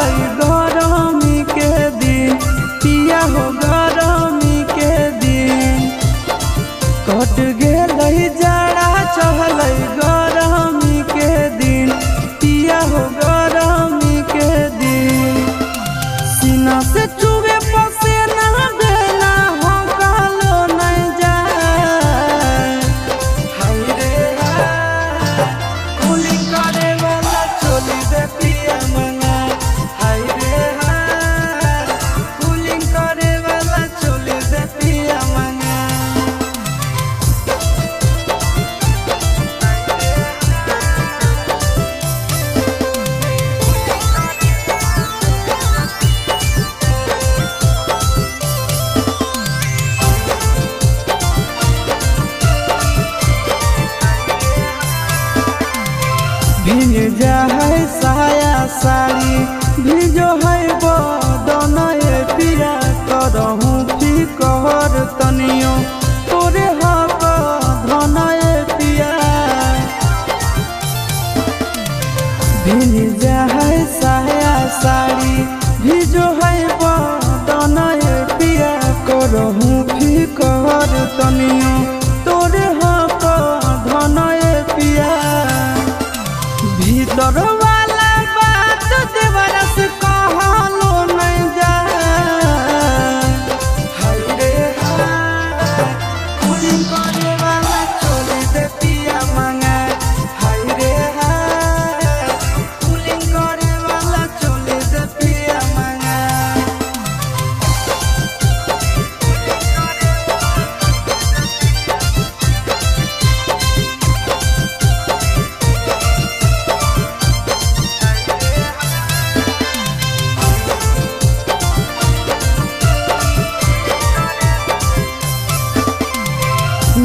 गरमी के दिन पिया हो गरमी के दिन कट गेल जाड़ा चढ़ल गरमी के दिन पिया हो गरमी के दिन सीना से चुभे पसीना बेला हो कालो नहीं जाए हाय रे कुली करे वाला चोली दे पिया मंगा हाय रे कुली करे वाला चोली दे पिया मंगा भीज जाए साया साड़ी भीजो है बदन पिया करहूँ फिकर तनियो तोरे हक धन पिया भीज जाए साया साड़ी भीजो है बदन पिया करहूँ फिकर तनियो तोरे हक धन पिया भीतर वाला बात देवरा से कहलो नहीं जाए हाय रे कुली करे वाला चोली दे पिया मंगा हाय रे कुली करे वाला चोली दे पिया मंगा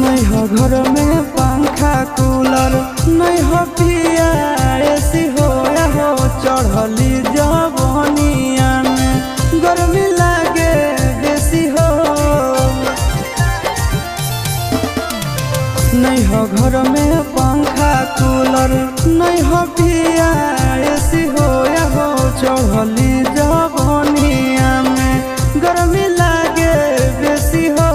नहीं हो घर में पंखा कूलर नहीं हो पिया ऐसी हो या हो चढ़ली जवनिया में गर्मी लागे बेसी हो नहीं हो घर में पंखा कूलर नहीं हो पिया ऐसी हो या हो चढ़ली जवनिया में गर्मी लागे बेसी हो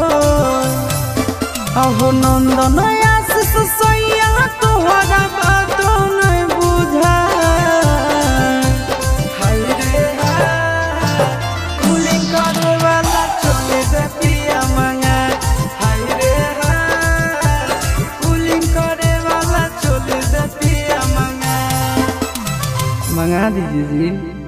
अहो नंदन आशीष सैया तोहरा बातों नहीं बुझा हाय रे कुली करे वाला चोली दे पिया मंगा हाय रे कुली करे वाला चोली दे पिया मंगा दीजिए जी।